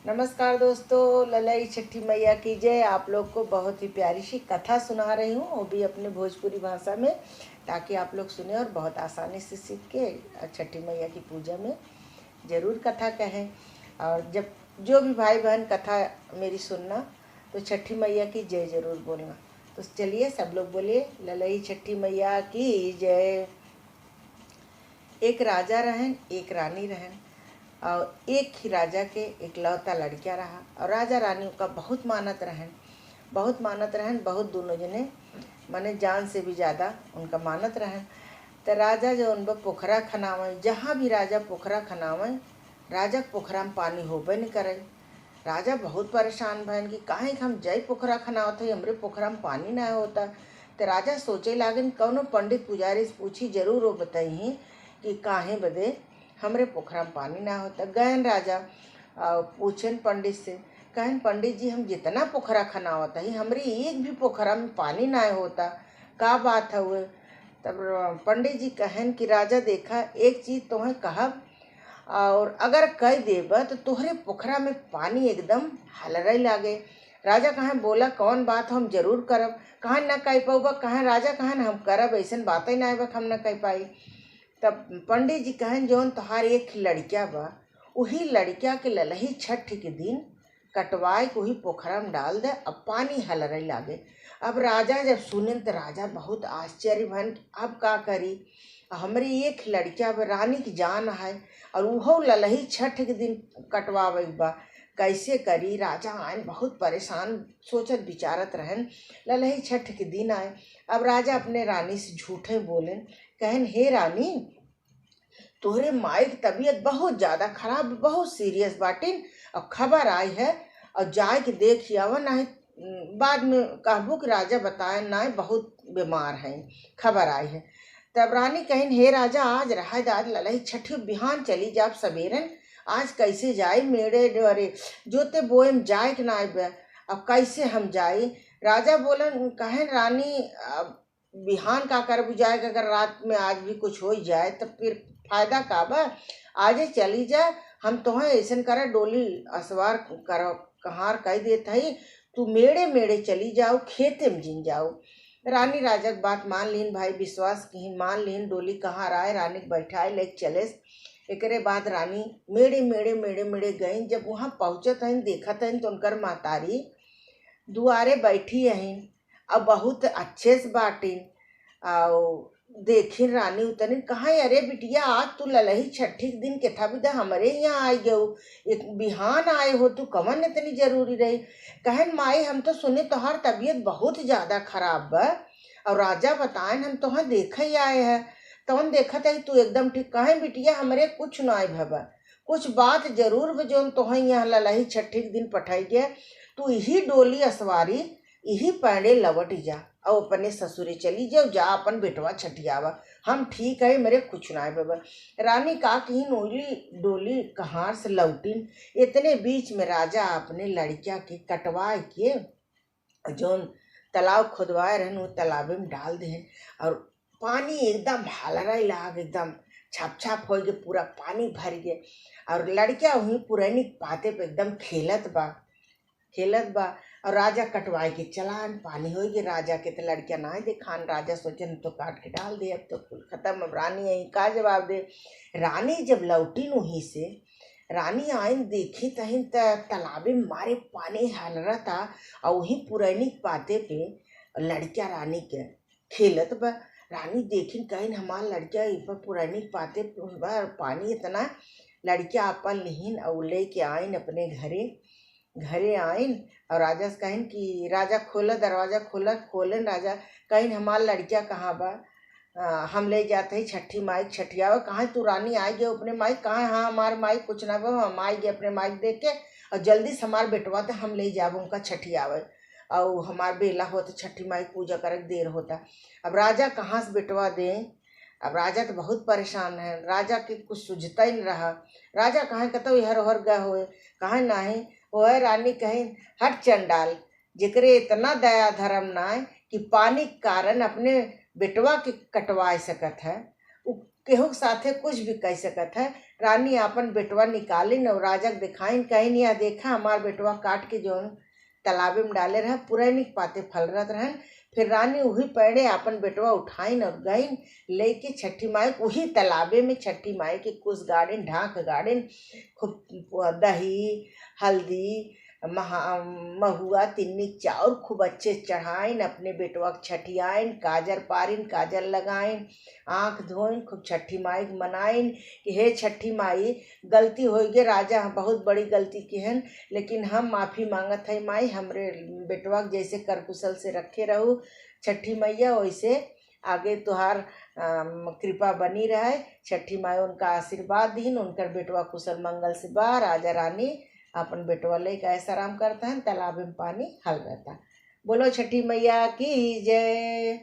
नमस्कार दोस्तों, ललाई छठी मैया की जय। आप लोग को बहुत ही प्यारी सी कथा सुना रही हूँ, वो भी अपने भोजपुरी भाषा में, ताकि आप लोग सुने और बहुत आसानी से सीख के छठी मैया की पूजा में ज़रूर कथा कहें। और जब जो भी भाई बहन कथा मेरी सुनना तो छठी मैया की जय ज़रूर बोलना। तो चलिए सब लोग बोलिए, ललाई छठी मैया की जय। एक राजा रहन, एक रानी रहन, और एक ही राजा के इकलौता लड़का रहा। और राजा रानी का बहुत मानत रहन, बहुत दोनों जने माने जान से भी ज़्यादा उनका मानत रहन। तो राजा जो उन पोखरा खनावे, जहाँ भी राजा पोखरा खनावे, राजा के पोखरा में पानी होबे नहीं करे। राजा बहुत परेशान भैन कि काहे हम जय पोखरा खनावत है, हमरे पोखरा में पानी ना होता। तो राजा सोचे लागन कौनो पंडित पुजारी से पूछी, जरूर वो बताई कि काहे बदे हमरे पोखरा में पानी ना होता। गयन राजा पूछन पंडित से, कहन पंडित जी हम जितना पोखरा खनावत है, हमरे एक भी पोखरा में पानी ना होता, का बात है वो। तब पंडित जी कहन कि राजा देखा, एक चीज़ तुम्हें कहब और अगर कह देब तो तोहरे पोखरा में पानी एकदम हलरई लागे। राजा कहें बोला कौन बात हम जरूर करब। कहाँ न कह पाऊबा, कहें राजा कहन हम करब, ऐसा बातें ना बा हम न कह पाई। तब पंडित जी कहन जौन तोहार एक लड़का बा, वही लड़का के ललही छठ के दिन कटवाए के वही पोखरा में डाल दे, अब पानी हलरई लागे। अब राजा जब सुने तो राजा बहुत आश्चर्य भन, अब का करी, हमारी एक लड़का बा, रानी की जान है, और वो ललही छठ के दिन कटवावे बा, कैसे करी। राजा आयन बहुत परेशान, सोचत विचारत रहन। ललही छठ के दिन आए, अब राजा अपने रानी से झूठे बोले, कहन हे रानी, तोहरे माई की तबीयत बहुत ज़्यादा खराब, बहुत सीरियस बाटिन, और खबर आई है और जाए के देख आवा, नहीं बाद में कहबू कि राजा बताए ना बहुत बीमार हैं, खबर आई है। तब रानी कहिन हे राजा, आज रहा आज ललही छठी बिहान चली जाब सवेरन, आज कैसे जाए, मेरे डरे जोते बोए में जाए कि ना, अब कैसे हम जाए। राजा बोलन, कहें रानी अब बिहान का कर बुझाए, अगर रात में आज भी कुछ हो जाए तो फिर फायदा का बा, आजे चली जाए, हम तुम्हें ऐसा करे डोली असवार करो कहार कह देता है, तू मेड़े मेड़े चली जाओ, खेते में जिन जाओ। रानी राजा की बात मान लीन, भाई विश्वास की मान लीन, डोली कहाँ आए, रानी के बैठाए लेके चले। एकरे बाद रानी मेड़े मेड़े मेड़े मेड़े गई। जब वहाँ पहुँचत हैं, देखत हैं तो उनकर महतारी दुआरे बैठी हैं, अब बहुत अच्छे से बाटिन। और देखिन रानी उतनी, कहाँ अरे बिटिया, आज तू ललही छठी के दिन केथा बिदा हमारे यहाँ आई गयो, एक बिहान आए हो, तू कवन इतनी जरूरी रही। कहन माई हम तो सुने तोहार तबीयत बहुत ज़्यादा खराब बा, और राजा बताएन हम तोहर देखे ही आए हैं, तवन देखत है तू एकदम ठीक। कहें बिटिया हमरे कुछ ना भबा, कुछ बात जरूर जो तोहें यहाँ ललही छठी के दिन पठाई गया, तू यही डोली असवारी यही पैंडे लवट जा और अपने ससुरे चली जाओ, जा अपन बेटवा छठियावा, हम ठीक है, मेरे कुछ ना है बाबा। रानी का कहीं नोली डोली कहाँ से लौटिन। इतने बीच में राजा अपने लड़किया के कटवा के जोन तालाब खुदवाए रहन, वो तालाबे में डाल दे, और पानी एकदम हलराई लाग, एकदम छाप छाप हो गए, पूरा पानी भर गए। और लड़किया वहीं पुरानी पाते पे एकदम खेलत बा। और राजा कटवाए के चलान, पानी हो गई। राजा के तो लड़किया ना देखान, राजा सोचन तो काट के डाल दे, अब तो कुल खत्म, अब रानी यही का जवाब दे। रानी जब लौटी वहीं से, रानी आइन देखी तहिन तालाबे में मारे पानी हलरता, और वही पुरानी पाते पे लड़किया रानी के खेलत बा। रानी देखी कहीं हमार लड़किया पर पुरानी पाते बा, पानी इतना। लड़किया अपन लिहिन और लेके आइन अपने घरे आइन, और राजा से कहिन कि राजा खोला दरवाज़ा, खोलन राजा। कहिन हमार लड़किया कहाँ बा, हम ले जाते ही छठी माई छठियावा। कहाँ तू रानी आई गए अपने माई, कहाँ हाँ हमार माई कुछ ना बा, हम आई गए अपने माई देख के, और जल्दी से हमार बेटवा तो हम ले जाब उनका छठियावे, और हमार बेला हो तो छठी माई पूजा करे देर होता। अब राजा कहाँ से बेटवा दें। अब राजा तो बहुत परेशान है, राजा के कुछ सूझता ही नहीं रहा। राजा कहाँ कहता इहर ओहर गए हुए, कहाँ नहीं वह। रानी कहें हट चंडाल, जिकरे इतना दया धर्म ना है कि पानी के कारण अपने बेटवा के कटवा सकत है, केहू के साथे कुछ भी कह सकत है, रानी आपन बेटवा निकालिन और राजा के दिखाइन, कहीं यह देखा हमार बेटवा काट के जो तालाबे में डाले रहे, पूरा नहीं पाते फलरत रहन। फिर रानी वही पेड़े अपन बेटवा उठाइन और गईन लेके छठी माई वही तालाबे में छठी माई के कुछ गाड़िन ढाक गाड़िन, खूब दही हल्दी महुआ तिन्नी चाउर खूब अच्छे चढ़ाइन, अपने बेटवा के छठियाइन, काजर पारिन, काजर लगाइन, आँख धोइन, खूब छठी माई के मनाइन कि हे छठी माई गलती हो गई, राजा बहुत बड़ी गलती की हन, लेकिन हम माफ़ी मांगत है माई, हमरे बेटवा के जैसे कर कुशल से रखे रहू छठी मैया, वैसे आगे तुहार कृपा बनी रहे। छठी माई उनका आशीर्वाद दीन, उनकर बेटवा कुशल मंगल से बा। राजा रानी अपन बेटवा लेके ऐसा आराम करता है, तालाब में पानी हल रहता। बोलो छठी मैया की जय।